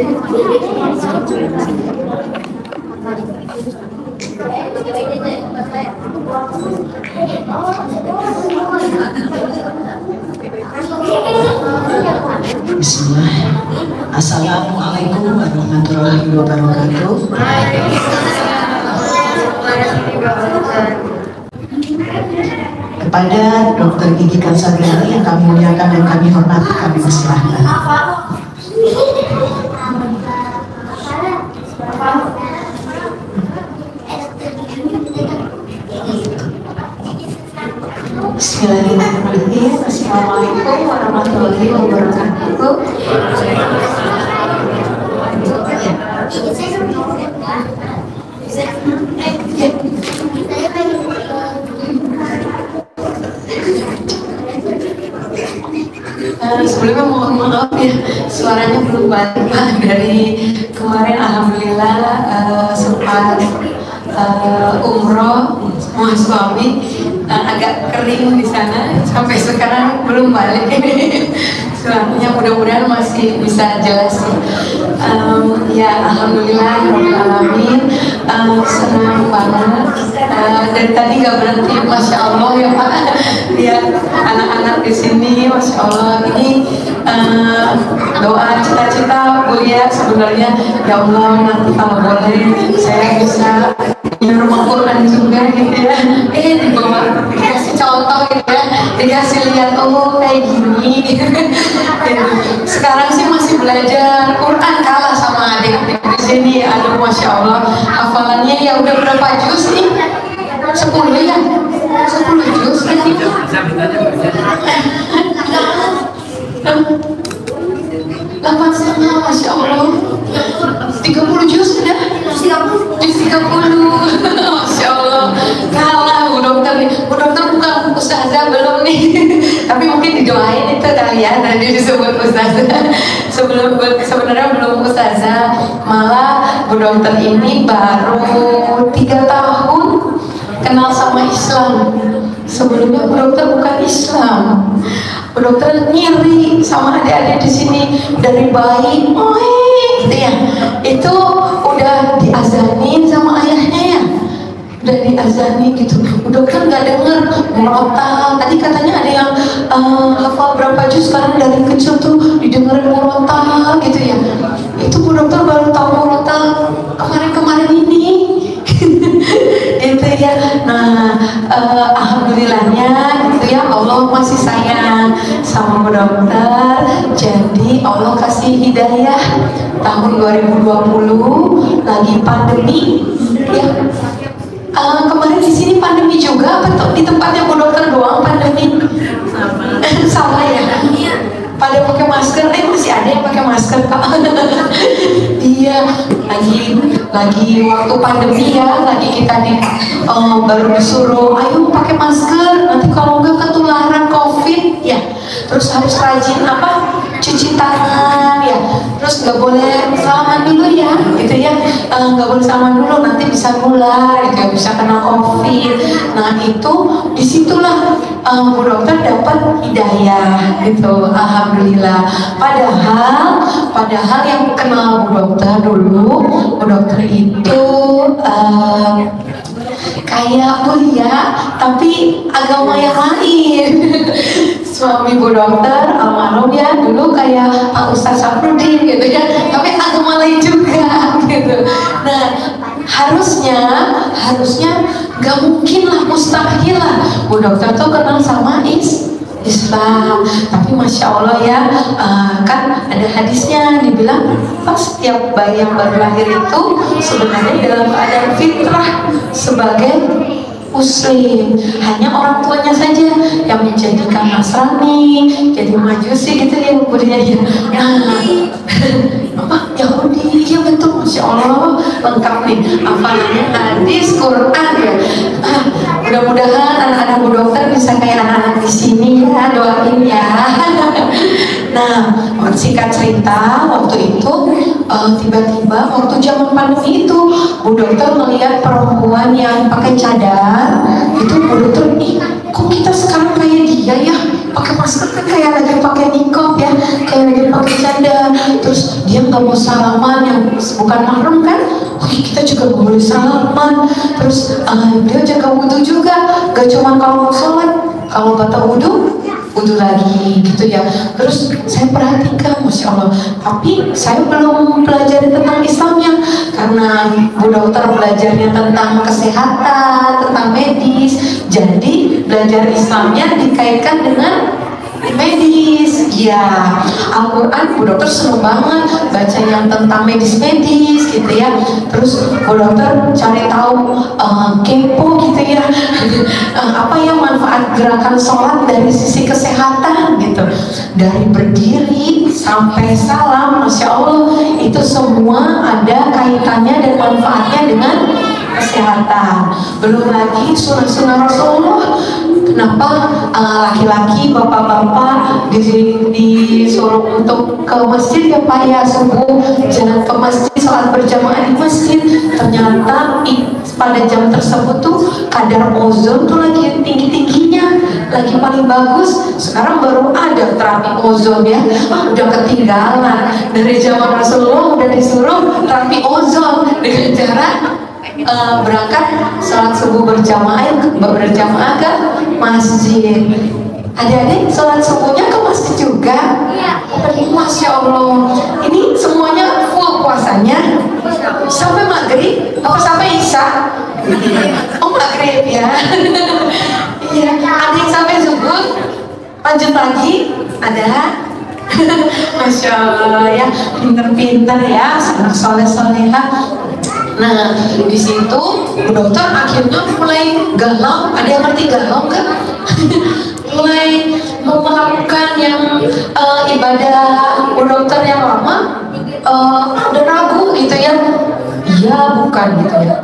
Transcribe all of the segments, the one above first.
Bismillah. Assalamualaikum warahmatullahi wabarakatuh. Kepada Dr. Gigi Kansagrani yang kami muliakan dan kami hormati, kami persilahkan. Bismillahirrahmanirrahim. Assalamualaikum warahmatullahi wabarakatuh. Sebelumnya mohon maaf ya, suaranya belum balik dari kemarin. Alhamdulillah sempat umroh sama suami, agak kering di sana, sampai sekarang belum balik. Suaranya mudah-mudahan masih bisa jelas. Ya alhamdulillah alamin, senang banget. Dari tadi nggak berhenti, masya Allah ya Pak. Lihat anak-anak di sini, masya Allah. Ini doa cita-cita kuliah sebenarnya, ya Allah nanti kalau boleh saya bisa rumah Quran juga gitu ya. Dibawa dikasih contoh gitu ya, dikasih lihat oh kayak gini. Sekarang sih masih belajar Quran, kalah sama adik-adik di sini. Aduh masya Allah, hafalannya ya udah berapa juz nih? 10 ya? 10 juz nih. Delapan setengah, masya Allah. 30 juz sudah? 30. Masya Allah. Kalah Bu Dokter nih. Bu Dokter bukan ustazah belum nih. Tapi mungkin didoain itu kali ya, tadi disebut ustazah. Sebenarnya belum ustazah. Malah Bu Dokter ini baru 3 tahun kenal sama Islam. Sebelumnya Bu Dokter bukan Islam. Bu Dokter nyiri sama adik-adik di sini dari bayi, gitu ya. Itu udah diazanin sama ayahnya ya, udah diazani gitu. Bu Dokter nggak denger murotal. Tadi katanya ada yang hafal berapa juz, sekarang dari kecil tuh didengerin murotal gitu ya. Itu Bu Dokter baru tahu murotal kemarin-kemarin ini. Gitu ya. Nah, alhamdulillahnya gitu ya, Allah masih sayang sama Bu Dokter. Jadi Allah kasih hidayah tahun 2020 lagi pandemi ya. Kemarin di sini pandemi juga apa di tempatnya Bu Dokter doang pandemi? Sama ya. Pada pakai masker, masih ada yang pakai masker Pak. Iya, lagi waktu pandemi ya, lagi kita baru disuruh, ayo pakai masker, nanti kalau enggak ketularan COVID ya. Terus harus rajin cuci tangan ya. Terus nggak boleh salaman dulu ya, gitu ya. Nggak boleh salaman dulu, nanti bisa nular, gitu ya, bisa kena COVID. Nah itu disitulah Bu Dokter dapat hidayah gitu, alhamdulillah. Padahal yang kenal Bu Dokter dulu, Bu Dokter itu kayak kuliah tapi agama yang lain. Suami Bu Dokter almarhum ya dulu kayak Pak Ustaz Safrudin gitu ya, tapi agama lain juga gitu. Nah harusnya gak mungkin lah, mustahil lah Bu Dokter tuh kenal sama Islam. Tapi masya Allah ya, kan ada hadisnya dibilang pas setiap bayi yang baru lahir itu sebenarnya dalam keadaan fitrah sebagai Muslim, hanya orang tuanya saja yang menjadikan Nasrani, jadi Majusi gitu ya budayanya. Nah, Yahudi, ya betul, masya Allah lengkap nih, apalagi hadis Quran ya. Mudah-mudahan anak-anak Bu Dokter bisa kayak anak-anak di sini ya, doain ya. Nah, singkat cerita, waktu itu tiba-tiba waktu zaman pandemi itu Bu Dokter melihat perempuan yang pakai cadar. Itu Bu Dokter, kok kita sekarang kayak dia ya? pakai masker kan kayak lagi pakai niqab ya, kayak lagi pakai cadar. Terus dia nggak mau salaman yang bukan mahram kan? Oke, kita juga nggak boleh salaman. Terus dia jaga wudhu juga, gak cuma kalau mau sholat, kalau batal wudhu lagi gitu ya. Terus saya perhatikan, Masya Allah, tapi saya belum belajar tentang Islamnya karena Bu Dokter belajarnya tentang kesehatan, tentang medis. Jadi belajar Islamnya dikaitkan dengan medis. Ya, Al-Quran Bu Dokter seneng banget baca yang tentang medis-medis gitu ya. Terus Bu Dokter cari tahu, kepo gitu ya, apa yang manfaat gerakan sholat dari sisi kesehatan gitu. Dari berdiri sampai salam, Masya Allah, itu semua ada kaitannya dan manfaatnya dengan kesehatan. Belum lagi sunnah-sunnah Rasulullah. Kenapa laki-laki, bapak-bapak disuruh untuk ke masjid ya Pak ya, subuh jangan ke masjid, sholat berjamaah di masjid. Ternyata pada jam tersebut tuh kadar ozon tuh lagi tinggi-tingginya, lagi paling bagus. Sekarang baru ada terapi ozon ya, udah ketinggalan. Dari zaman Rasulullah udah disuruh terapi ozon dengan cara berangkat sholat subuh berjamaah ke masjid. Adik-adik sholat subuhnya ke masjid juga? Iya. Masya Allah, ini semuanya full puasanya sampai maghrib apa sampai isya? Oh maghrib ya. Iya. Ada yang sampai zuhur, lanjut lagi ada. Masya Allah ya, pinter-pinter ya, anak soleh-soleha. Nah, di situ Bu Dokter akhirnya mulai galau. Ada yang ngerti galau kan? Mulai melakukan yang ibadah Bu Dokter yang lama, udah ragu gitu ya. Iya bukan gitu ya.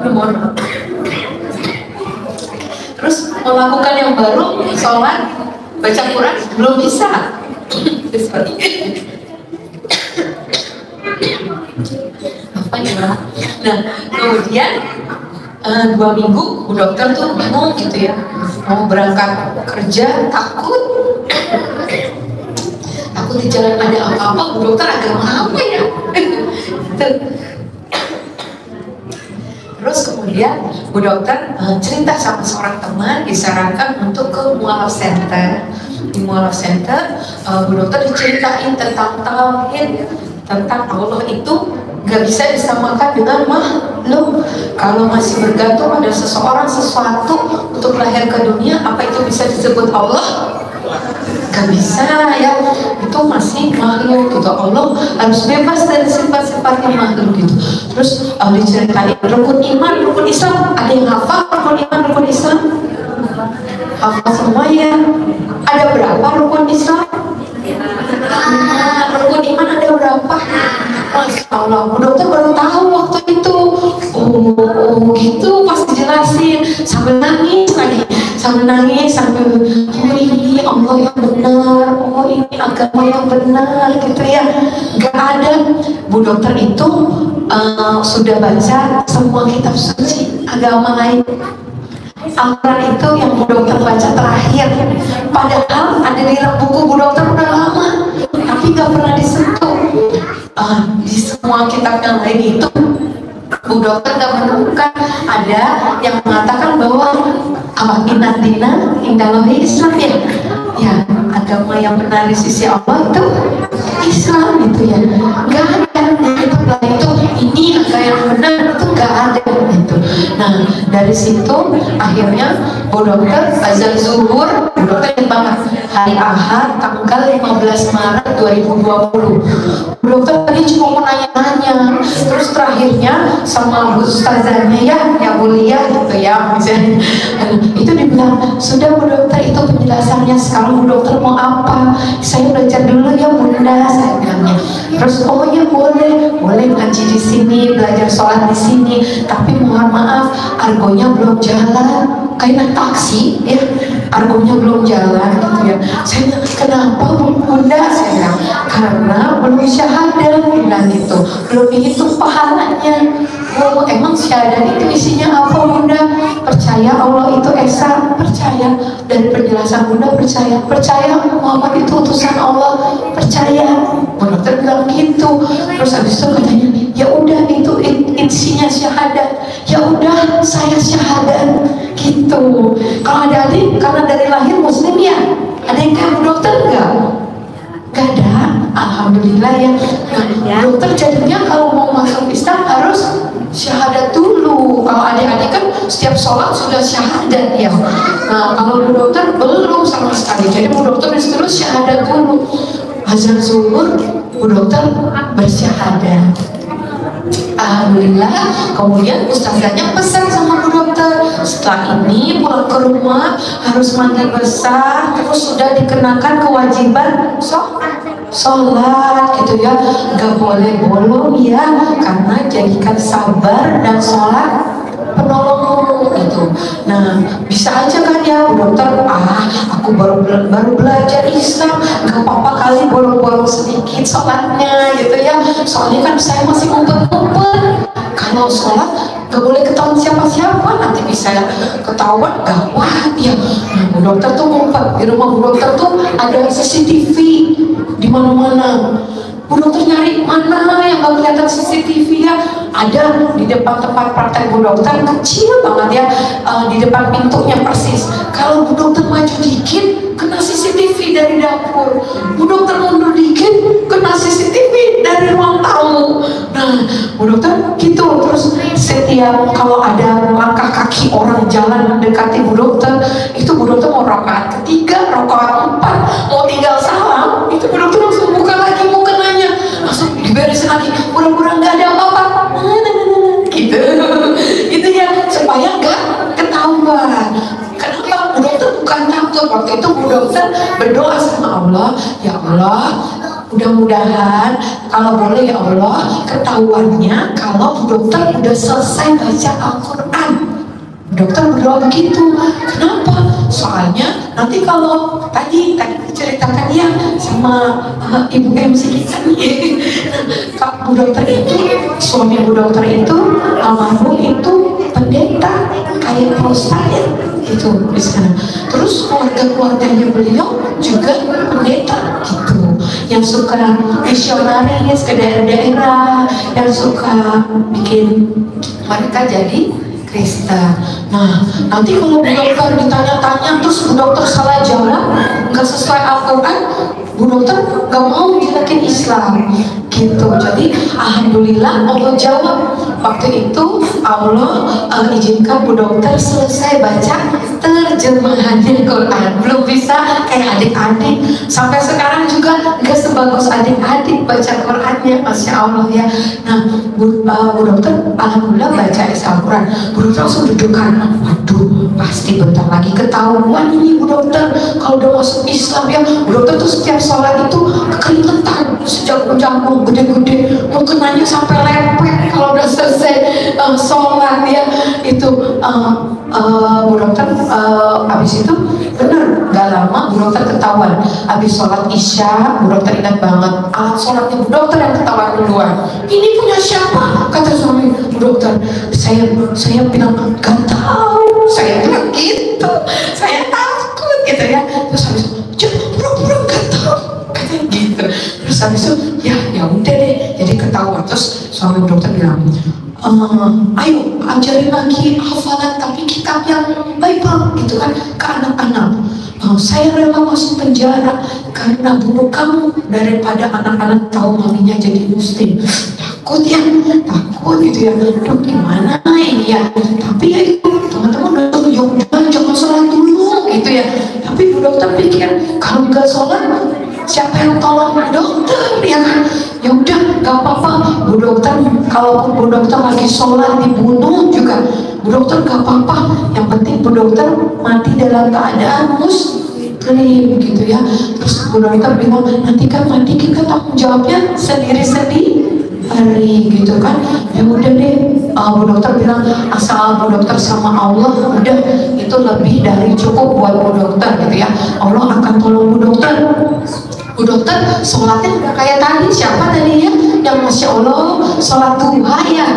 Terus melakukan yang baru, sholat, baca Quran belum bisa. Nah, kemudian 2 minggu Bu Dokter tuh bingung gitu ya, mau berangkat kerja takut di jalan ada apa-apa. Bu Dokter agama apa ya? Terus kemudian Bu Dokter cerita sama seorang teman, disarankan untuk ke Mualaf Center. Di Mualaf Center Bu Dokter diceritain tentang tauhid, tentang Allah itu gak bisa disamakan dengan makhluk. Kalau masih bergantung pada seseorang, sesuatu untuk lahir ke dunia, apa itu bisa disebut Allah? Gak bisa ya, itu masih makhluk gitu. Allah harus bebas dari sifat-sifatnya makhluk gitu. Terus diceritain rukun iman, rukun Islam. Ada yang hafal rukun iman, rukun Islam? Hafal semua ya. Ada berapa rukun Islam? Rukun iman ada berapa? Masya Allah, Bu Dokter baru tahu waktu itu. Oh gitu, pas dijelasin sambil nangis lagi, sambil oh ini Allah yang benar, oh ini agama yang benar gitu ya. Gak ada. Bu Dokter itu sudah baca semua kitab suci agama lain. Al-Quran itu yang Bu Dokter baca terakhir. Padahal ada di buku Bu Dokter udah lama, tapi gak pernah disentuh. Di semua kitab yang lain itu Bu Dokter gak menemukan ada yang mengatakan bahwa inna dina indallahi Islam ya, agama yang benar di sisi Allah itu Islam gitu ya. Gak ada itu ini agama yang benar itu gak ada gitu. Nah dari situ akhirnya Bu Dokter azan zuhur, Bu Dokter ingat banget hari Ahad tanggal 15 Maret 2020. Bu Dokter tadi cuma mau nanya-nanya, terus terakhirnya sama Bu Ustazahnya yang mulia gitu ya, misalnya itu dibilang sudah Bu Dokter itu penjelasannya, sekarang Bu Dokter mau apa? Saya belajar dulu ya Bunda, saya bilangnya. Terus oh ya boleh ngaji di sini, belajar sholat di sini, tapi mohon maaf argonya belum jalan, kayak naik taksi ya, argonya belum jalan gitu ya. Saya bilang kenapa Bunda? Saya bilang karena belum syahadat, bilang gitu, belum dihitung pahalanya. Oh, emang syahadat itu isinya apa Bunda? Percaya Allah itu Esa, percaya. Dari penjelasan Bunda percaya. Percaya Muhammad itu utusan Allah, percaya. Bu dokter bilang gitu. Terus habis itu katanya, ya udah itu isinya syahadat. Ya udah saya syahadat gitu. Kalau ada adik karena dari lahir muslim ya, ada yang kayak Bu dokter enggak? Gak ada, alhamdulillah ya. Nah, dokter jadinya kalau mau masuk Islam harus syahadat dulu. Kalau adik-adik kan setiap sholat sudah syahadat ya. Nah, kalau Bu dokter belum sama sekali. Jadi Bu dokter terus syahadat dulu. Azan zuhur, Bu dokter bersyahadat. Alhamdulillah. Kemudian ustazahnya pesan sama Bu dokter, setelah ini pulang ke rumah harus mandi besar, terus sudah dikenakan kewajiban sholat gitu ya, nggak boleh bolong ya, karena jadikan sabar dan sholat penolong gitu. Nah, bisa aja kan ya Bu dokter, aku baru belajar Islam, nggak apa-apa kali bolong-bolong sedikit sholatnya gitu ya, soalnya kan saya masih ngumpet-ngumpet. Kalau sholat nggak boleh ketahuan siapa-siapa, nanti bisa ketahuan gawat ya. Nah, Bu dokter tuh ngumpet, di rumah Bu dokter tuh ada CCTV di mana-mana. Bu dokter nyari mana yang gak kelihatan CCTV ya, ada di depan tempat praktek Bu dokter, kecil banget ya, di depan pintunya persis. Kalau Bu dokter maju dikit kena CCTV dari dapur, Bu dokter mundur dikit kena CCTV dari ruang tamu. Nah, Bu dokter gitu. Terus setiap kalau ada langkah kaki orang jalan mendekati Bu dokter, itu Bu dokter mau rakaat ketiga, rakaat 4, mau tinggal salam, itu Bu dokter langsung buka lagi mukenanya, langsung diberesin lagi, pura-pura nggak ada apa-apa gitu. Gitu ya, supaya nggak ketahuan. Kenapa? Bu dokter bukan takut. Waktu itu Bu dokter berdoa sama Allah, ya Allah, mudah-mudahan kalau boleh ya Allah, ketahuannya kalau Bu dokter udah selesai baca Al-Quran. Bu dokter berdoa begitu. Kenapa? Soalnya nanti kalau tadi diceritakan ya sama Ibu MC kita nih, Bu dokter itu, suami Bu dokter itu almarhum itu pendeta kayak Pak Ustadz gitu di sana. Terus keluarganya beliau juga pendeta gitu, yang suka misionaris ke daerah-daerah, yang suka bikin mereka jadi Kristen. Nah, nanti kalau Bu dokter ditanya-tanya terus Bu dokter salah jawab, nggak sesuai Al-Quran, Bu dokter nggak mau jelekin Islam gitu. Jadi alhamdulillah Allah jawab. Waktu itu Allah izinkan Bu dokter selesai baca terjemahan Al-Quran. Belum bisa kayak adik-adik, sampai sekarang juga nggak sebagus adik-adik baca Qurannya, Masya Allah ya. Nah, Bu dokter alhamdulillah baca Al-Quran. Bu dokter langsung dudukan, waduh pasti bentar lagi ketahuan ini Bu dokter kalau udah masuk Islam ya. Bu dokter tuh setiap sholat itu keringetan sejagung-jagung gede-gede, mukenanya sampai lepek kalau udah selesai sholat ya. Itu Bu dokter habis itu bener gak lama Bu dokter ketahuan. Habis sholat Isya, Bu dokter ingat banget alat sholatnya Bu dokter yang ketahuan duluan. Ini punya siapa? Kata suami Bu dokter. Saya bilang gak tahu, saya bilang gitu, saya takut gitu ya. Terus habis itu jangan pura-pura gak tahu, katanya gitu. Terus habis itu ya udah deh, jadi ketahuan. Terus suami Bu dokter bilang, ayo ajarin lagi hafalan tapi kitab yang Bible gitu kan ke anak-anak. Saya rela masuk penjara karena bunuh kamu daripada anak-anak tahu maminya jadi muslim. Takut ya, takut gitu ya. Aduh gimana ini ya. Tapi ya itu teman-teman udah jangan sholat dulu gitu ya. Tapi Bu dokter pikir kalau nggak sholat siapa yang tolong Bu dokter ya kan? Ya udah nggak apa-apa Bu dokter, kalau Bu dokter lagi sholat dibunuh juga Bu dokter nggak apa-apa, yang penting Bu dokter mati dalam keadaan muslim gitu ya. Terus Bu dokter bilang nanti kan mati kita tanggung jawabnya sendiri-sendiri gitu kan. Ya udah deh, Bu dokter bilang asal Bu dokter sama Allah udah itu lebih dari cukup buat Bu dokter gitu ya. Allah akan tolong Bu dokter. Bu dokter sholatnya udah kayak tadi, siapa tadi ya yang Masya Allah sholat duha ya.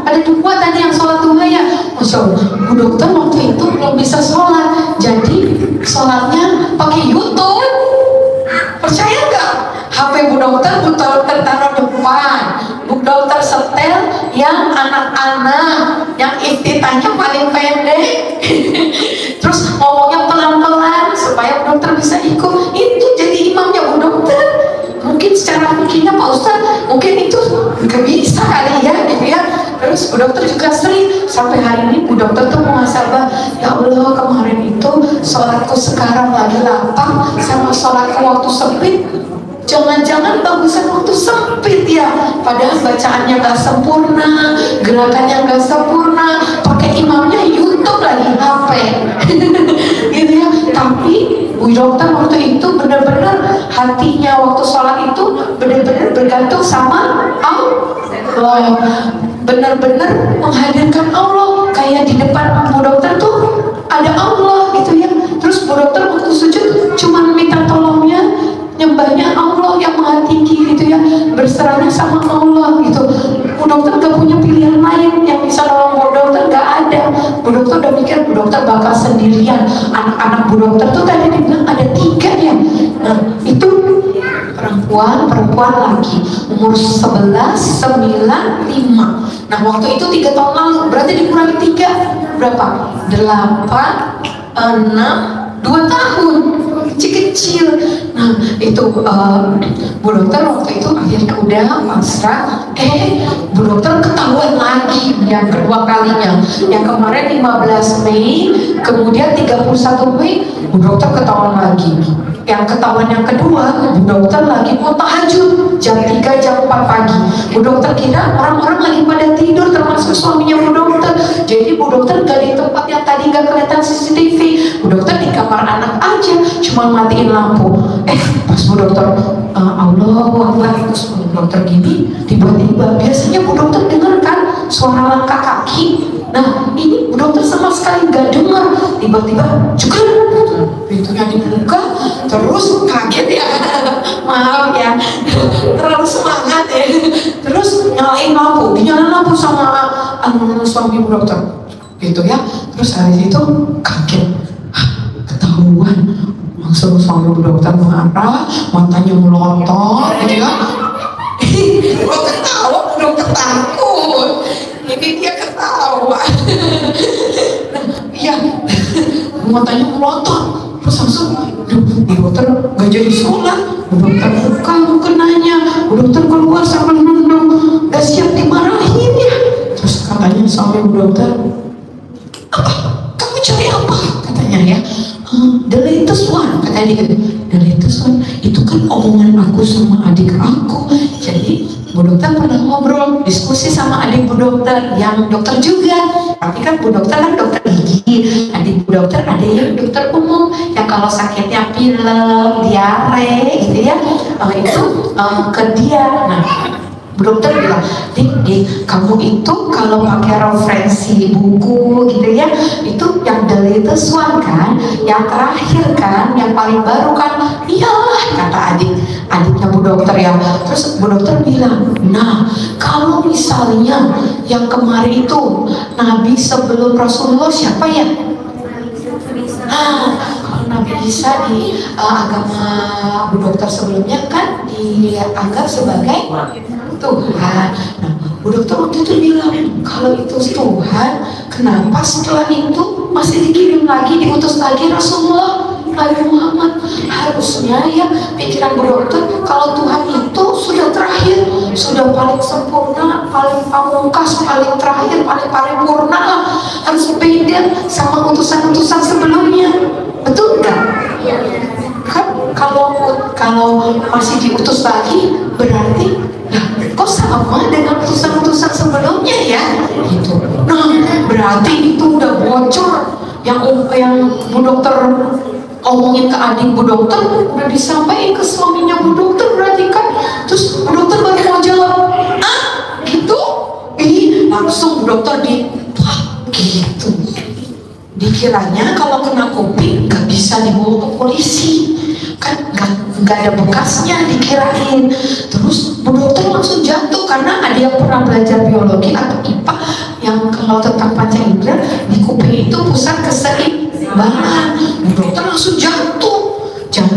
Ada 2 tadi yang sholat duha ya. Masya Allah, Bu Dokter waktu itu belum bisa sholat, jadi sholatnya pakai YouTube. Percaya nggak? HP Bu Dokter taruh depan, Bu Dokter setel yang anak-anak, yang iftitahnya paling pendek. Terus ngomongnya pelan-pelan supaya Bu Dokter bisa ikut. Itu jadi imamnya Bu Dokter. Mungkin secara pikirnya Pak Ustadz, mungkin itu nggak bisa kali ya, gitu ya. Terus Bu Dokter juga sering, sampai hari ini Bu Dokter tuh muhasabah, ya Allah kemarin itu sholatku sekarang lagi lapang sama sholatku waktu sempit. Jangan-jangan bagusan waktu sempit ya, padahal bacaannya nggak sempurna, gerakannya nggak sempurna, pakai imamnya YouTube lagi HP. Gitu ya. Tapi Bu Dokter waktu itu benar-benar hatinya waktu sholat itu benar-benar bergantung sama Allah, benar-benar menghadirkan Allah, kayak di depan Bu Dokter tuh ada Allah gitu ya. Terus Bu Dokter waktu sujud cuma minta tolongnya, nyembahnya Allah yang Maha Tinggi gitu ya, berserahnya sama Allah gitu. Bu Dokter gak punya pilihan lain, yang bisa nolong Bu Dokter gak ada. Bu Dokter udah mikir Bu Dokter bakal sendirian. Anak-anak Bu Dokter tuh tadi dibilang ada 3 ya. Nah itu perempuan lagi umur 11, 9, 5. Nah waktu itu 3 tahun lalu, berarti dikurangi 3 berapa? 8, 6, 2 tahun, kecil-kecil. Nah itu Bu Dokter waktu itu akhirnya udah pasrah. Bu Dokter ketahuan lagi yang kedua kalinya. Yang kemarin 15 Mei, kemudian 31 Mei Bu Dokter ketahuan lagi. Yang ketahuan yang kedua, Bu Dokter lagi mau tahajud jam 3, jam 4 pagi. Bu Dokter kira orang-orang lagi pada tidur, termasuk suaminya Bu Dokter. Jadi Bu Dokter gak di tempat yang tadi gak kelihatan CCTV. Bu Dokter di kamar anak aja, cuma matiin lampu. Pas Bu Dokter Allahu Akbar, terus Bu Dokter gini, tiba-tiba biasanya Bu Dokter dengar kan suara langkah kaki. Nah ini Bu Dokter sama sekali gak dengar. Tiba-tiba juga pintunya dibuka, terus kaget ya. Maaf ya, terlalu semangat ya. Terus nyalain lampu, dinyalain lampu sama suami Bu Dokter gitu ya. Terus hari itu kaget, ketahuan. Langsung suami Bu Dokter marah, matanya melotot gitu ya. Bu Dokter ketawa, Bu Dokter takut. Ini dia ketawa. Iya, matanya melotot. Terus langsung, Bu Dokter gak jadi sholat. Bu Dokter buka mukenanya, Bu Dokter keluar sambil nunduk, gak siap dimarahin ya. Terus katanya suami Bu Dokter, apa? Kamu cari apa? Katanya ya. The latest one, katanya dia. The latest one, itu kan omongan aku sama adik aku. Jadi Bu Dokter pernah ngobrol, diskusi sama adik Bu Dokter yang dokter juga. Tapi kan Bu Dokter kan dokter gigi, adik Bu Dokter ada yang dokter umum, yang kalau sakitnya pilek, diare gitu ya, itu ke dia. Nah Bu Dokter bilang, Dik, kamu itu kalau pakai referensi buku gitu ya, itu yang the latest one kan, yang terakhir kan, yang paling baru kan. Iyalah, kata adiknya Bu Dokter ya. Terus Bu Dokter bilang, nah kalau misalnya yang kemarin itu Nabi sebelum Rasulullah siapa ya? Kalau Nabi Isa di agama Bu Dokter sebelumnya kan dianggap sebagai Tuhan. Nah, Bu Dokter waktu itu bilang, kalau itu Tuhan, kenapa setelah itu masih dikirim lagi, diutus lagi Rasulullah Nabi Muhammad? Harusnya ya pikiran Bu Dokter, kalau Tuhan itu sudah terakhir, sudah paling sempurna, paling pamungkas, paling terakhir, paling paripurna, harus beda sama utusan-utusan sebelumnya. Betul nggak? Kan kalau masih diutus lagi, berarti kok sama dengan utusan-utusan sebelumnya ya? Gitu. Nah, berarti itu udah bocor. Yang Bu Dokter omongin ke adik Bu Dokter udah disampaikan ke suaminya Bu Dokter, berarti kan. Terus Bu Dokter baru mau jawab, gitu? Langsung Bu Dokter gitu. Dikiranya kalau kena kuping gak bisa dibawa ke polisi, kan gak ada bekasnya dikirain. Terus Bu Dokter langsung jatuh karena ada yang pernah belajar biologi atau IPA yang kalau tentang panca indera di kuping itu pusat keseimbangan. Bu dokter langsung jatuh.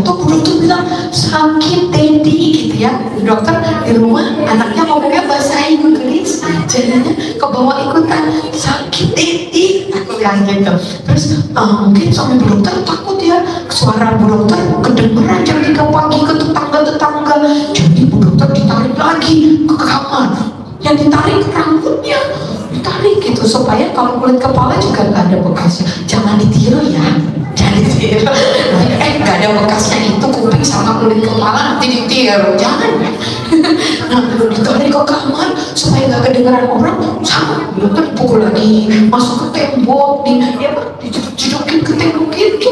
Bu dokter bilang sakit Dedi gitu ya. Bu dokter di rumah anaknya ngomongnya bahasa Inggris, jadinya ke bawah ikutan sakit Dedi. Aku bilang gitu. Terus mungkin suami bu dokter takut ya, suara bu dokter kedengeran jam 3 pagi ke tetangga-tetangga. Jadi bu dokter ditarik lagi ke kamar. Yang ditarik rambutnya, ditarik gitu supaya kalau kulit kepala juga nggak ada bekasnya. Jangan ditiru ya. Gak ada bekasnya itu kuping sama kulit kepala nanti ditiru, jangan. Nah, ditarik ke kamar supaya gak kedengeran orang, sama dokter pukul lagi, masuk ke tembok, dijeduk-jedukin ke tembok gitu,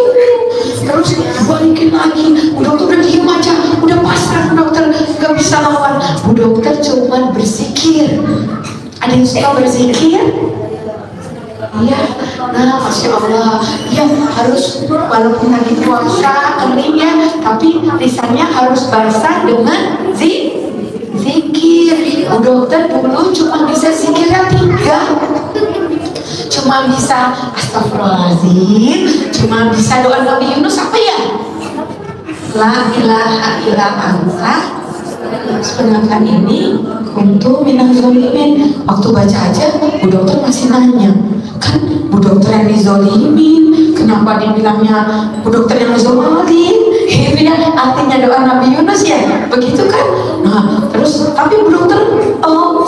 terus dibalikin lagi. Bu dokter udah diem aja, udah pasrah bu dokter, gak bisa lawan. Bu dokter cuma berzikir. Ada yang suka berzikir? Iya, nah Masya Allah, ya harus walaupun lagi puasa kering ya, tapi lisannya harus basah dengan zikir. Bu dokter dulu cuma bisa zikirnya 3, cuma bisa astagfirullahaladzim, cuma bisa doa Nabi Yunus apa ya? La ilaha illa anta. Sedangkan ini untuk minang zolimin. Waktu baca aja bu dokter masih nanya, kan bu dokter yang dizolimin, kenapa dibilangnya bu dokter yang zolim? Itu ya artinya doa Nabi Yunus ya, begitu kan? Nah terus tapi bu dokter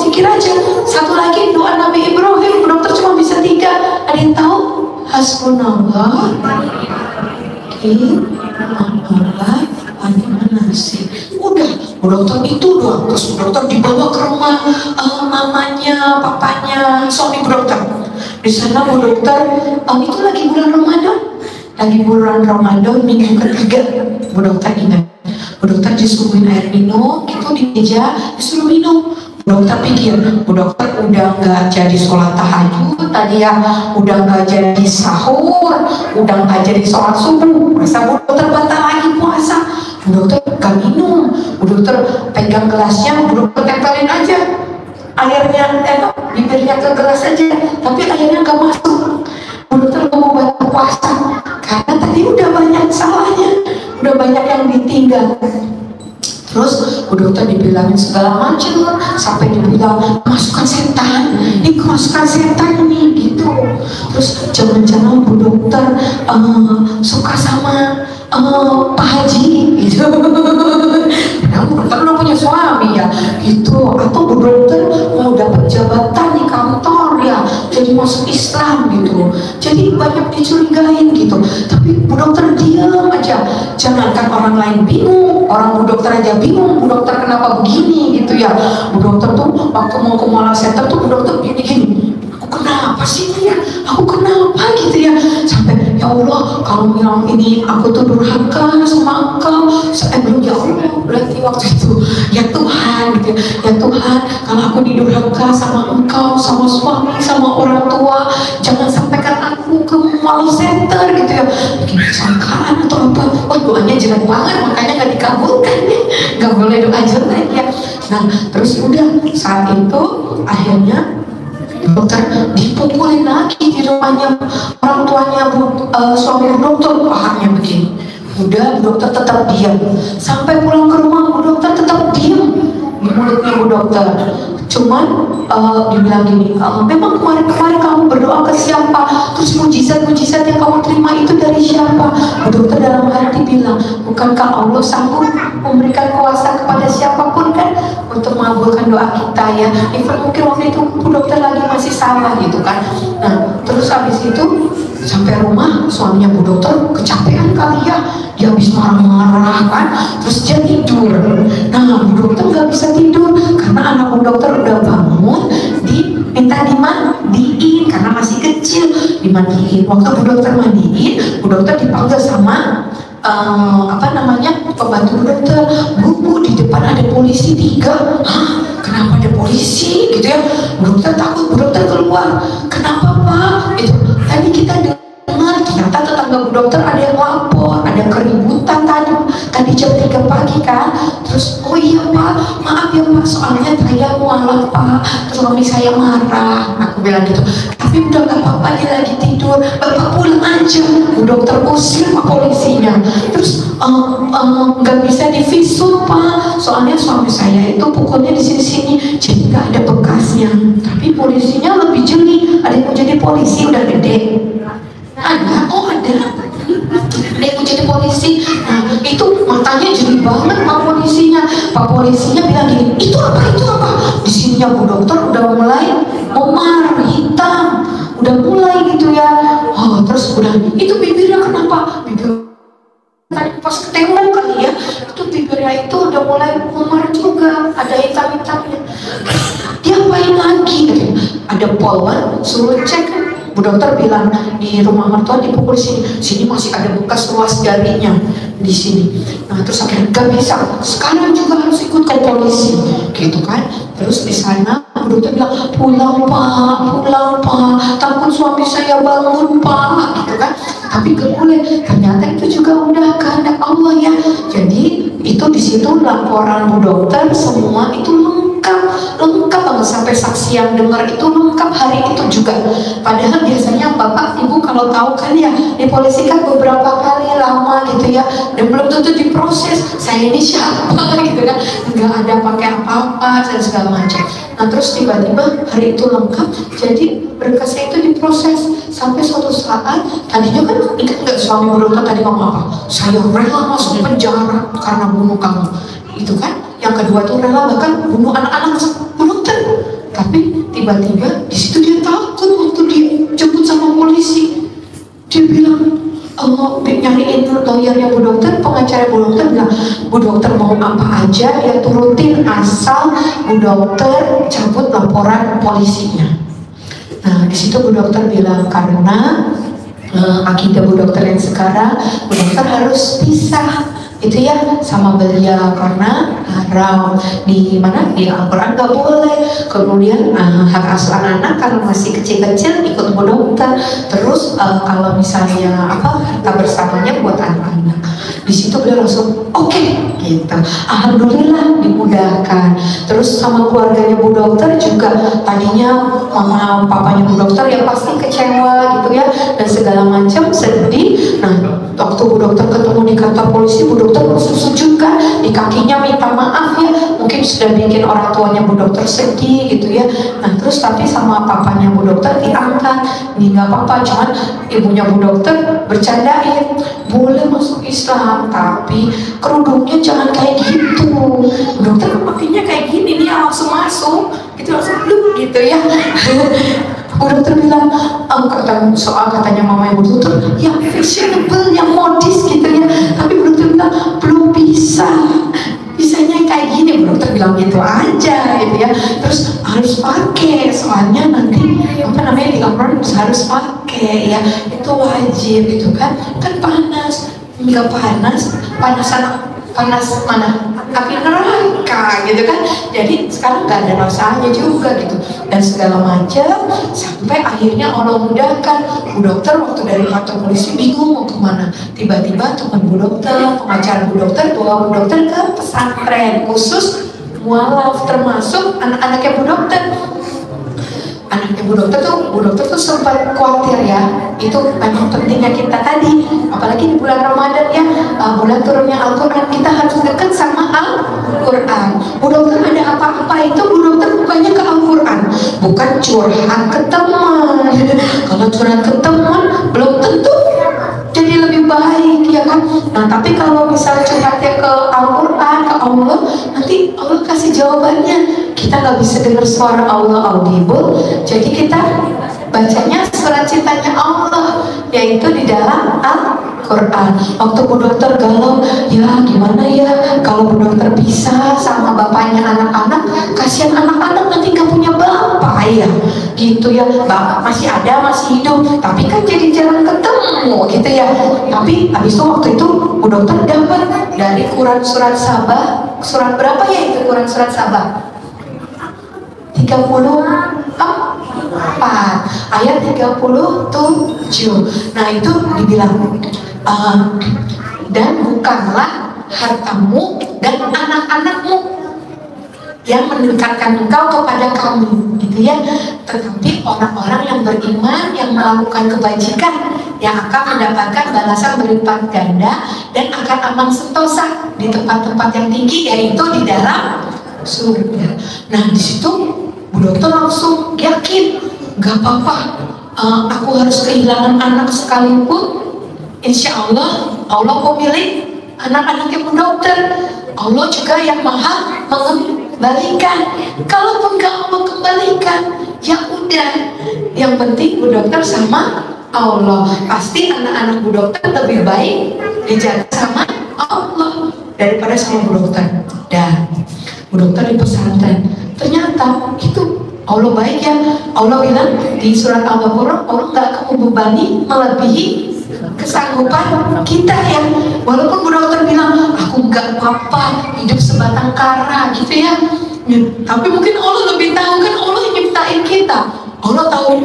zikir aja. Satu lagi doa Nabi Ibrahim, bu dokter cuma bisa 3. Ada yang tahu? Hasbunallah udah bu dokter itu doang. Terus bu dokter dibawa ke rumah mamanya, papanya, suami bu dokter. Di sana bu dokter itu lagi bulan Ramadan, minggu ketiga. Bu dokter ingat, bu dokter disuruhin air minum, gitu di meja disuruh minum. Bu dokter pikir, bu dokter udah nggak jadi sholat tahajud tadi ya, udah nggak jadi sahur, udah nggak jadi sholat subuh, masa bu dokter batal lagi puasa. Bu dokter gak minum, bu dokter pegang gelasnya, bu dokter tempelin aja airnya, bibirnya ke gelas aja, tapi airnya gak masuk. Bu dokter gak mau batal puasa karena tadi udah banyak salahnya, udah banyak yang ditinggal. Terus bu dokter dibilangin segala macam, sampai dibilang masukkan setan, ini kemasukan setan ini gitu. Terus jangan-jangan bu dokter suka sama Pak Haji gitu. Nah, bu dokter udah punya suami ya gitu, atau bu dokter mau dapat jabatan di kantor ya, jadi masuk Islam gitu, jadi banyak dicurigain gitu. Tapi bu dokter diam aja, jangankan orang lain bingung, orang bu dokter aja bingung, bu dokter kenapa begini gitu ya. Bu dokter tuh waktu mau ke Mola Center tuh bu dokter gini, aku kenapa sih ya, aku kenapa gitu ya, sampai ya Allah kalau bilang ini aku tuh durhaka sama engkau, belum ya Allah berarti waktu itu ya Tuhan gitu ya Tuhan, kalau aku didurhaka sama engkau, sama suami, sama orang tua, jangan sampaikan aku ke Mola Center gitu ya, bikin sangkaan atau apa. Wah doanya jelek banget, makanya gak dikabulkan ya, gak boleh doa jelek ya. Nah terus udah saat itu akhirnya dokter dipukulin lagi di rumahnya orang tuanya suami bu dokter, pahamnya begini. Udah bu dokter tetap diam, sampai pulang ke rumah bu dokter tetap diam di mulutnya bu dokter. Cuman dibilang gini, memang kemarin kamu berdoa ke siapa? Terus mujizat-mujizat yang kamu terima itu dari siapa? Bu dokter dalam hati bilang, bukankah Allah sanggup memberikan kuasa kepada siapapun kan untuk mengabulkan doa kita ya. Even mungkin waktu itu bu dokter lagi masih salah gitu kan. Nah terus habis itu sampai rumah suaminya bu dokter kecapean kali ya, dia habis marah-marah kan, terus dia tidur. Nah bu dokter nggak bisa tidur karena anak bu dokter udah bangun, minta dimandiin karena masih kecil, dimandiin. Waktu bu dokter mandiin, bu dokter dipanggil sama pembantu bu dokter. Bu di depan ada polisi 3. Hah, kenapa ada polisi gitu ya? Bu dokter takut, bu dokter keluar. Kenapa pak? Itu tadi kita dengar ternyata tetangga bu dokter ada yang lapor, ada keributan tadi jam 3 pagi kan. Terus oh iya pak, maaf ya Pak, soalnya saya mualaf Pak, suami saya marah. Aku bilang gitu, tapi udah gak apa-apa, dia lagi tidur, Bapak pulang aja. Bu dokter usir Pak polisinya. Terus nggak bisa divisum Pak, soalnya suami saya itu pukulnya di sini-sini, jadi nggak ada bekasnya. Tapi polisinya lebih jeli, ada yang mau jadi polisi udah gede. Ada, oh ada yang mau jadi polisi. Nah itu matanya jeli banget Pak polisinya. Pak polisinya bilang gini, itu apa, itu apa? Di sininya Bu dokter udah mulai memar, hitam, udah mulai gitu ya. Oh, terus udah, itu bibirnya kenapa? Bibir tadi pas ketemu kali ya, itu bibirnya itu udah mulai memar juga, ada hitam-hitamnya. Diapain lagi? Ada polwan suruh cek. Bu dokter bilang di rumah mertua dipukul sini masih ada bekas ruas jarinya di sini. Nah terus akhirnya gak bisa, sekarang juga harus ikut ke polisi, gitu kan? Terus di sana bu dokter bilang pulang Pak, takut suami saya bangun Pak, gitu kan? Tapi gak boleh, ternyata itu juga udah kehendak Allah ya. Jadi itu di situ laporan bu dokter semua itu lengkap banget, sampai saksi yang dengar itu lengkap hari itu juga. Padahal biasanya bapak ibu kalau tahu kan ya, di polisi kan beberapa kali lama gitu ya, dan belum tentu diproses saya ini siapa gitu kan, nggak ada pakai apa-apa dan segala macam. Nah terus tiba-tiba hari itu lengkap, jadi berkasnya itu diproses sampai suatu saat. Tadinya kan ingat nggak suami bu dokter tadi ngomong apa? Saya rela masuk penjara karena bunuh kamu, itu kan. Yang kedua tuh rela bahkan bunuh anak-anak bu dokter. Tapi tiba-tiba di situ dia takut waktu dijemput sama polisi. Dia bilang, nyariin lawyernya bu dokter, pengacara bu dokter bilang, bu dokter mau apa aja ya turutin asal bu dokter cabut laporan polisinya. Nah di situ bu dokter bilang karena akidah bu dokter yang sekarang, bu dokter harus pisah itu ya sama beliau karena haram di mana di Al-Quran nggak boleh. Kemudian hak asuh anak-anak kalau masih kecil-kecil ikut bu dokter. Terus kalau misalnya harta bersamanya buat anak-anak. Di situ beliau langsung oke, gitu. Alhamdulillah dimudahkan. Terus sama keluarganya bu dokter juga tadinya mama papanya bu dokter ya pasti kecewa gitu ya dan segala macam sedih. Nah waktu bu dokter ketemu di kantor polisi, bu dokter langsung sujud kan di kakinya minta maaf ya, mungkin sudah bikin orang tuanya bu dokter sedih gitu ya. Nah terus tapi sama papanya bu dokter diangkat, ini nggak apa-apa, cuman ibunya bu dokter bercandain, boleh masuk Islam tapi kerudungnya jangan kayak gitu. Bu dokter pakainya kayak gini nih langsung masuk gitu, langsung bluk gitu ya. Bu dokter bilang, soal katanya mama yang bu dokter yang fashionable, yang modis gitu ya. Tapi bu dokter bilang belum bisa, bisanya kayak gini. Bu dokter bilang gitu aja gitu ya. Terus harus pakai, soalnya nanti di Al-Quran harus pakai ya, itu wajib gitu kan. Kan panas, nggak panas mana api neraka gitu kan. Jadi sekarang nggak ada rasanya juga gitu dan segala macam, sampai akhirnya Allah mudahkan. Bu dokter waktu dari kantor polisi bingung mau kemana, tiba-tiba teman bu dokter, pengacara bu dokter bawa bu dokter ke pesantren khusus mualaf, termasuk anak-anaknya bu dokter. Anaknya bu dokter tuh sempat khawatir ya, itu memang pentingnya kita tadi, apalagi di bulan Ramadan ya, bulan turunnya Al-Quran, kita harus dekat sama Al-Quran. Bu dokter ada apa-apa itu bu dokter bukannya ke Al-Quran, bukan curhat ke teman. Kalau curhat ke teman belum tentu jadi lebih baik ya kan. Nah tapi kalau misalnya curhatnya ke Al-Quran, ke Allah, nanti Allah kasih jawabannya. Kita nggak bisa dengar suara Allah audible, jadi kita bacanya surat cintanya Allah, yaitu di dalam Al-Quran. Waktu bu dokter galau, ya gimana ya kalau bu dokter pisah sama bapaknya anak-anak, kasihan anak-anak nanti nggak punya bapak ya, gitu ya. Bapak masih ada, masih hidup, tapi kan jadi jarang ketemu gitu ya. Tapi habis itu waktu itu bu dokter dapat dari Quran surat Sabah, surat berapa ya itu Quran surat Sabah? 34 ayat 37. Nah itu dibilang dan bukanlah hartamu dan anak-anakmu yang mendekatkan engkau kepada kami, gitu ya. Tetapi orang-orang yang beriman, yang melakukan kebajikan, yang akan mendapatkan balasan berlipat ganda dan akan aman sentosa di tempat-tempat yang tinggi, yaitu di dalam surga. Nah, di situ Bu Dokter langsung yakin, gak apa-apa, aku harus kehilangan anak sekalipun, insya Allah pemilik anak-anaknya Bu Dokter. Allah juga yang maha mengembalikan. Kalaupun gak Allah kembalikan, ya udah, yang penting Bu Dokter sama Allah. Pasti anak-anak Bu Dokter lebih baik dijaga sama Allah daripada sama Bu Dokter. Dan Bu Dokter di pesantren, ternyata itu Allah baik ya. Allah bilang di surat Al-Baqarah, Allah gak akan membebani melebihi kesanggupan kita ya. Walaupun Bu Dokter bilang aku nggak apa-apa hidup sebatang kara gitu ya, tapi mungkin Allah lebih tahu, kan Allah yang nyiptain kita. Allah tahu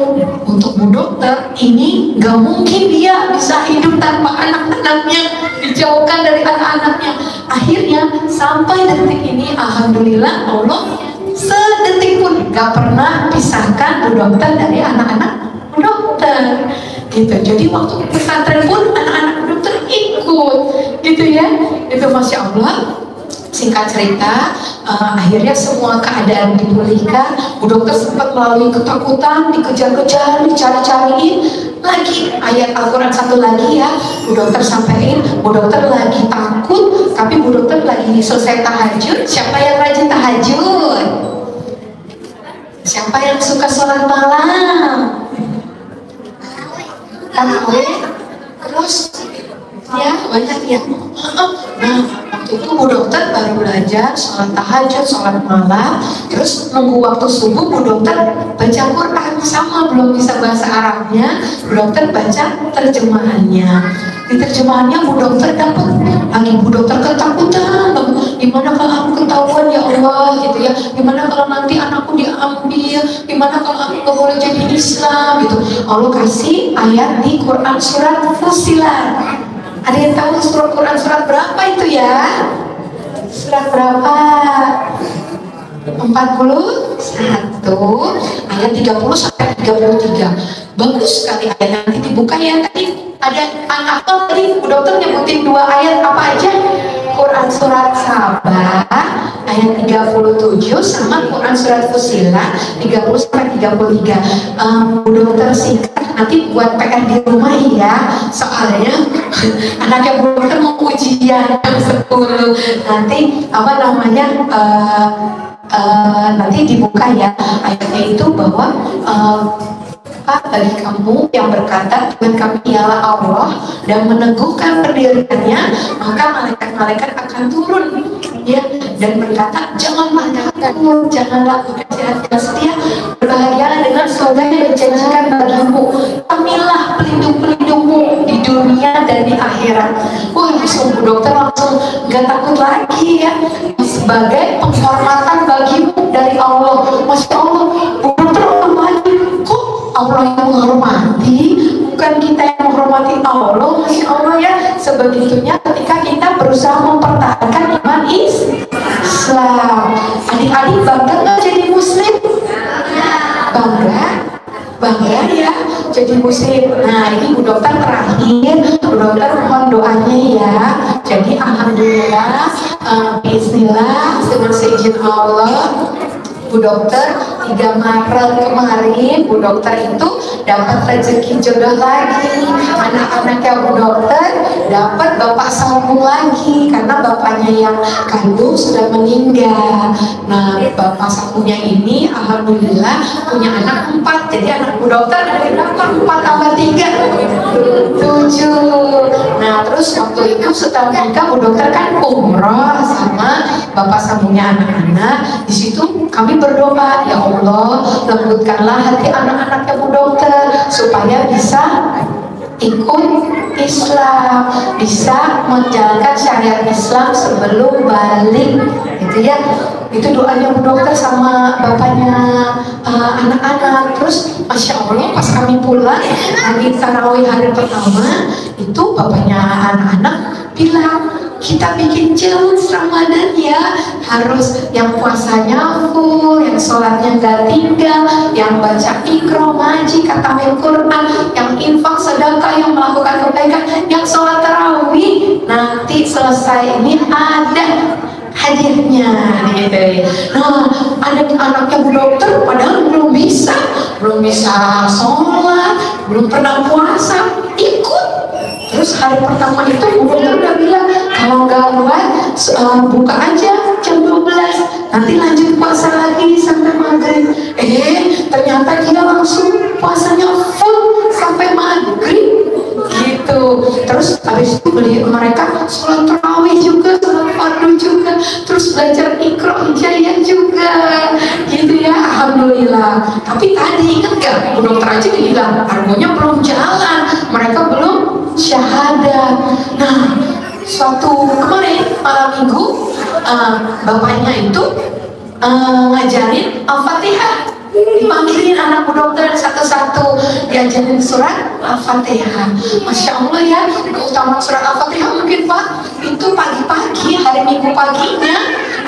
untuk Bu Dokter ini nggak mungkin dia bisa hidup tanpa anak-anaknya, dijauhkan dari anak-anaknya. Akhirnya sampai detik ini alhamdulillah Allah sedetik pun nggak pernah pisahkan Bu Dokter dari anak-anak Bu Dokter gitu. Jadi waktu pesantren pun anak-anak Bu Dokter ikut gitu ya. Itu Masya Allah. Singkat cerita, akhirnya semua keadaan dipulihkan. Bu Dokter sempat melalui ketakutan, dikejar-kejar, dicari-cariin. Lagi ayat Al-Quran satu lagi ya, Bu Dokter sampaikan. Bu Dokter lagi takut, tapi Bu Dokter lagi selesai tahajud. Siapa yang rajin tahajud? Siapa yang suka sholat malam? Tarawih, terus ya banyak ya. Nah, waktu itu Bu Dokter baru belajar sholat tahajud, sholat malam, terus nunggu waktu subuh Bu Dokter baca Quran. Sama belum bisa bahasa Arabnya, Bu Dokter baca terjemahannya. Di terjemahannya Bu Dokter dapat lagi. Bu Dokter ketakutan, gimana kalau aku ketahuan ya Allah gitu ya, gimana kalau nanti anakku diambil, gimana kalau aku gak boleh jadi Islam gitu. Allah kasih ayat di Quran surat Fussilat. Ada yang tahu surat Quran surat berapa itu ya? Surat berapa? 41 ayat 30 sampai 33. Bagus sekali ayat, nanti dibuka ya. Tadi ada apa tadi Bu Dokter nyebutin 2 ayat apa aja? Quran surat Sabah ayat 37 sama Quran surat Fussilat 30 sampai 33. Bu Dokter singkat, nanti buat PR di rumah ya. Soalnya anaknya Bu Dokter mau ujian jam 10. Nanti apa namanya? Nanti dibuka ya ayatnya itu bahwa bagi kamu yang berkata Tuhan kami ialah Allah dan meneguhkan pendiriannya, maka malaikat-malaikat akan turun ya dan berkata janganlah takut, janganlah berkecil setia, berbahagialah dengan surga yang dijanjikan bagimu, kamilah pelindung-pelindungmu di dunia dan di akhirat. Wah, langsung Bu Dokter langsung nggak takut lagi ya, sebagai penghormatan bagimu dari Allah. Masya Allah, Bu Dokter lagi kok Allah yang menghormati, bukan kita yang menghormati Allah. Masya Allah ya, sebegitunya ketika kita berusaha mempertahankan iman Islam. Adik-adik bangga nggak jadi Muslim? Bangga ya jadi Muslim. Nah ini Bu Dokter terakhir, Bu Dokter mohon doanya ya. Jadi alhamdulillah, bismillah dengan seizin Allah, Bu Dokter 3 Maret kemarin Bu Dokter itu dapat rezeki jodoh lagi. Anak-anaknya Bu Dokter dapat bapak sambung lagi karena bapaknya yang kandung sudah meninggal. Nah bapak sambungnya ini alhamdulillah punya anak 4. Jadi anak Bu Dokter ada berapa? 4 tambah 3 7. Nah terus waktu itu setelah nikah Bu Dokter kan umroh sama bapak sambungnya anak-anak. Di situ kami berdoa, ya Allah lembutkanlah hati anak-anaknya Bu Dokter supaya bisa ikut Islam, bisa menjalankan syariat Islam sebelum balik gitu ya. Itu doanya Bu Dokter sama bapaknya anak-anak. Terus Masya Allah pas kami pulang hari tarawih hari pertama itu bapaknya anak-anak bilang, kita bikin challenge Ramadan ya, harus yang puasanya full, yang sholatnya nggak tinggal, yang baca Iqra, ngaji, khatamil Quran, yang infak sedekah, yang melakukan kebaikan, yang sholat tarawih. Nanti selesai ini ada hadiahnya gitu ya. Nah, ada anaknya Bu Dokter padahal belum bisa sholat, belum pernah puasa, ikut. Terus hari pertama itu Bu Dokter udah bilang kalau nggak kuat buka aja jam 12, nanti lanjut puasa lagi sampai maghrib. Ternyata dia langsung puasanya full sampai maghrib gitu. Terus habis itu mereka sholat tarawih juga, sholat fardu juga, terus belajar Iqra Hijaiyah juga gitu ya. Alhamdulillah. Tapi tadi ingat gak, Bu Dokter aja bilang argonya belum jalan, mereka belum syahadat. Nah, suatu kemarin malam minggu bapaknya itu ngajarin Al-Fatihah, dipanggilin anak Bu Dokter satu-satu, diajarin surat Al-Fatihah. Masya Allah ya, keutamaan surat Al-Fatihah mungkin Pak, itu pagi-pagi, hari Minggu paginya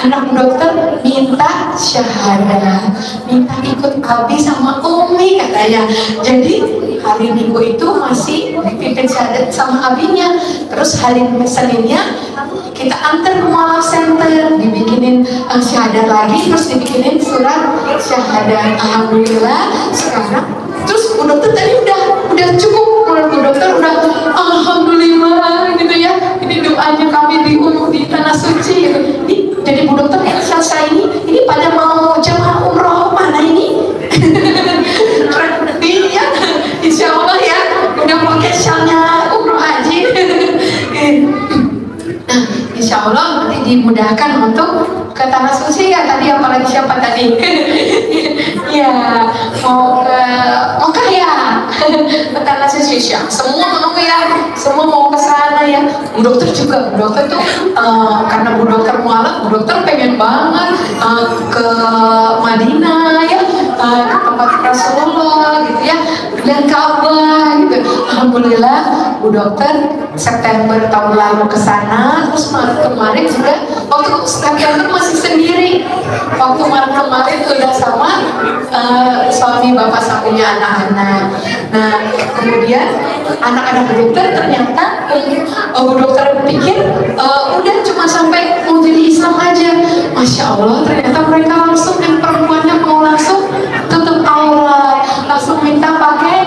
anak Bu Dokter minta syahadat, minta ikut Abi sama Umi katanya. Jadi hari Minggu itu masih dipimpin syahadat sama abinya. Terus hari Seninnya kita antar ke Mualaf Center, dibikinin syahadat lagi, terus dibikinin surat syahadat. Alhamdulillah sekarang. Terus Bu Dokter tadi udah cukup, Bu Dokter udah alhamdulillah gitu ya. Ini doanya kami di tanah suci gitu. Jadi Bu Dokter yang selesai ini pada mau jamaah umroh mana ini? Iya, insya Allah ya, udah pakai syalnya umroh haji. Nah, insya Allah nanti dimudahkan untuk ke tanah suci ya. Tadi apalagi siapa tadi? Ya, mau ke Mekah ya, ke tanah suci ya. Semua mau ya, semua mau ke sana ya. Bu Dokter juga, Bu Dokter tuh karena Bu Dokter mualaf, Bu Dokter pengen banget ke Madinah ya, ke tempat Rasulullah gitu ya, dan Ka'bah gitu. Alhamdulillah Bu Dokter September tahun lalu ke sana, terus Maret kemarin juga. Waktu September masih sendiri, waktu Maret kemarin udah sama suami bapak satunya anak-anak. Nah, kemudian anak-anak Bu Dokter ternyata Bu Dokter pikir udah cuma sampai mau jadi Islam aja. Masya Allah, ternyata mereka langsung, yang perempuannya mau langsung tutup aurat, langsung minta pakai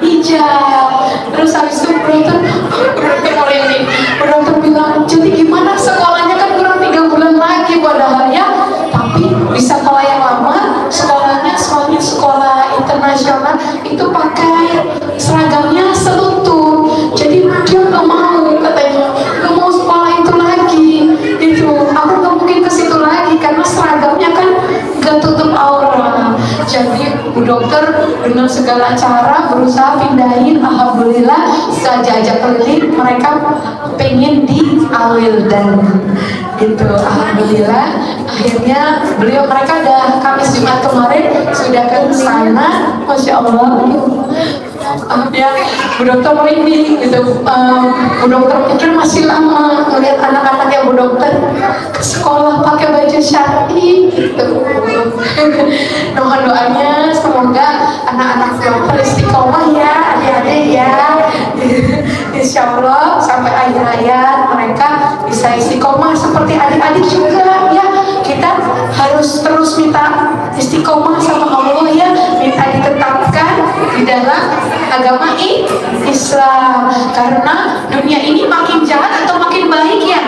hijab. Terus habis itu Bu Dokter merinding. Bu Dokter bilang, jadi gimana sekolahnya kan kurang 3 bulan lagi padahal ya, tapi bisa kalau yang lama sekolahnya soalnya sekolah internasional itu pakai seragamnya selutut. Jadi dia nggak mau, katanya nggak mau sekolah itu lagi gitu. Aku nggak mungkin ke situ lagi karena seragamnya kan nggak tutup aurat. Jadi Bu Dokter dengan segala cara berusaha pindahin. Alhamdulillah setelah jajak keliling mereka pengen di Al-Wildan gitu. Alhamdulillah akhirnya mereka ada Kamis Jumat kemarin sudah ke sana. Masya Allah ya, Bu Dokter ini gitu. Bu Dokter pikir masih lama melihat anak-anaknya Bu Dokter ke sekolah pakai baju syar'i gitu. Mohon doanya semoga anak-anak Bu Dokter istiqomah ya, adik-adik ya. Insya Allah sampai akhir hayat mereka bisa istiqomah seperti adik-adik juga ya. Kita harus terus minta istiqomah sama Allah ya, minta ditetapkan di dalam agama Islam. Karena dunia ini makin jahat atau makin baik ya?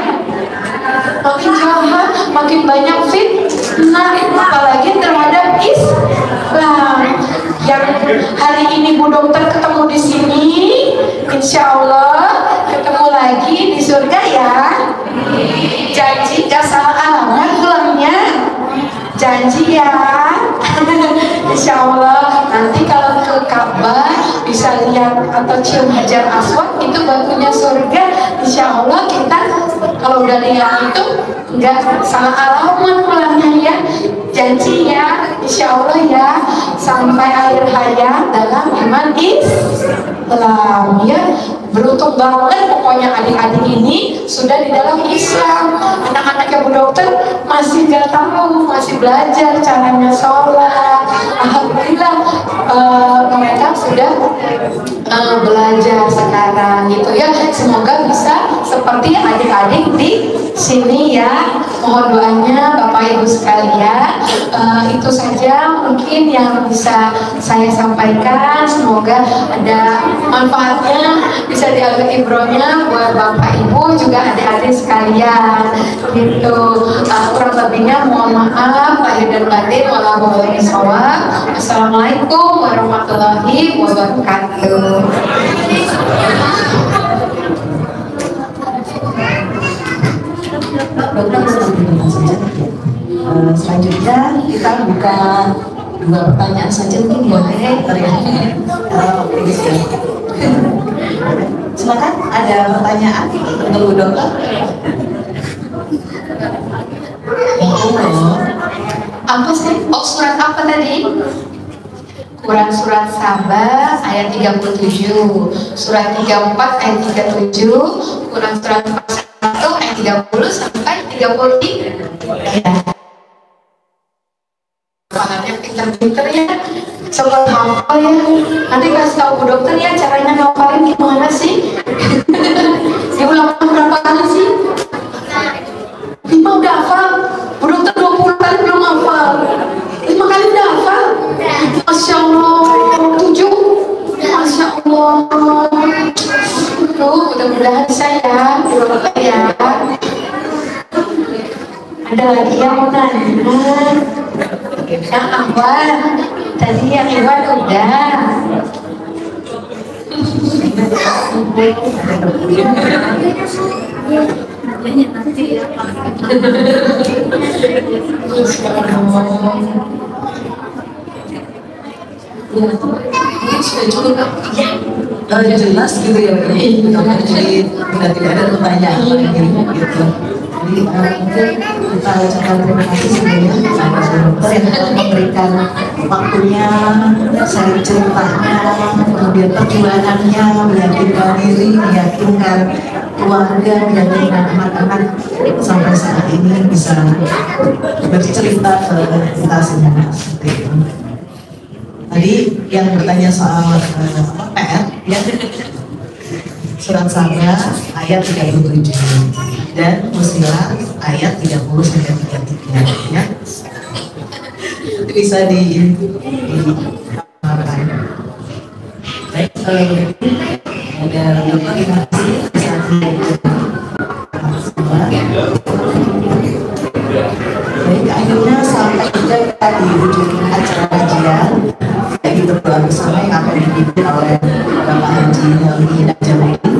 Makin jahat, makin banyak fitnah, apalagi terhadap Islam. Yang hari ini Bu Dokter ketemu di sini, insya Allah ketemu lagi di surga ya. Janji gak salah alamat pulangnya, janji ya. Insya Allah nanti kalau ke Ka'bah bisa lihat atau cium Hajar Aswad, itu batunya surga. Insya Allah kita kalau udah lihat itu nggak salah alamat pulangnya ya. Janji ya, insya Allah ya, sampai akhir hayat dalam iman Islam ya. Beruntung banget pokoknya adik-adik ini sudah di dalam Islam. Anak-anaknya Bu Dokter masih nggak tahu, masih belajar caranya sholat. Alhamdulillah mereka sudah belajar sekarang gitu ya. Semoga bisa seperti adik-adik di sini ya. Mohon doanya Bapak Ibu sekalian. Itu saja mungkin yang bisa saya sampaikan. Semoga ada manfaatnya, bisa diambil ibrohnya buat Bapak Ibu juga adik-adik sekalian gitu. Kurang lebihnya mohon maaf lahir dan batin. Wassalamualaikum warahmatullahi wabarakatuh. Selanjutnya kita buka 2 pertanyaan saja mungkin boleh silakan, ada pertanyaan untuk Bu Dokter? Apa sih? Oh, surat apa tadi? Quran surat Sabah ayat 37, surat 34 ayat 37, Quran surat 41 ayat 30 sampai 33. Pahalnya pinter-pinter ya, coba hafal ya. Nanti kasih tahu Bu Dokter ya caranya ngapalin gimana sih. Diulang berapa kali sih? 5 udah hafal. Bu Dokter 20 kali belum hafal. 5 kali udah hafal. Masya Allah. 7. Masya Allah. Mudah-mudahan saya Bu Dokter ya. Ada lagi yang mau nanya? Yang awal tadi yang Iwan udah. Sudah cukup jelas gitu ya, jadi tidak ada pertanyaan gitu. Jadi mungkin kita ucapkan terima kasih sebelumnya kepada Bu Dokter yang telah memberikan waktunya, sharing ceritanya, kemudian perjuangannya, meyakinkan diri, meyakinkan keluarga, meyakinkan anak-anak sampai saat ini bisa bercerita ke kita semua seperti itu. Tadi yang bertanya soal PR ya, surat Sabah ayat 37 dan Fussilat ayat 30 sampai 33 ya. Itu bisa diamalkan. Baik, kalau begitu ada Bapak terima kasih bisa baik, akhirnya sampai juga kita di ujung acara kajian yaitu doa bersama yang akan dipimpin oleh Bapak Haji Helmi Najamudin.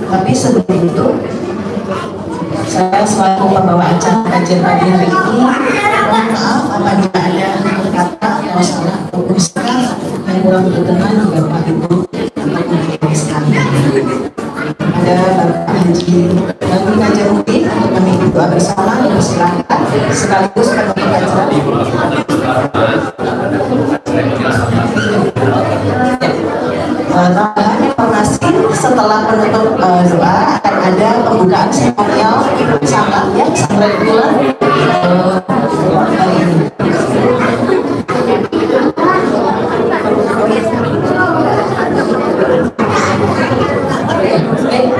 Tapi sebelum itu saya selaku pembawa acara kajian pagi hari ini mohon maaf apabila ada kata masalah atau usaha yang kurang berkenan juga Bapak Ibu untuk sekalian. Ada Bapak Haji Helmi Najamudin untuk memimpin doa bersama, silakan sekaligus penutup acara. Tambahan informasi setelah penutup doa akan ada pembukaan seremonial sama ya sampai bulan kali ini.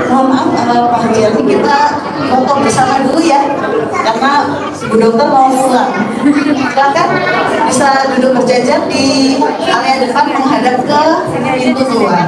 Mohon maaf Pak Haji, kita foto bersama dulu ya karena Bu Dokter mau pulang. Silakan bisa duduk berjajar di area depan menghadap ke pintu keluar.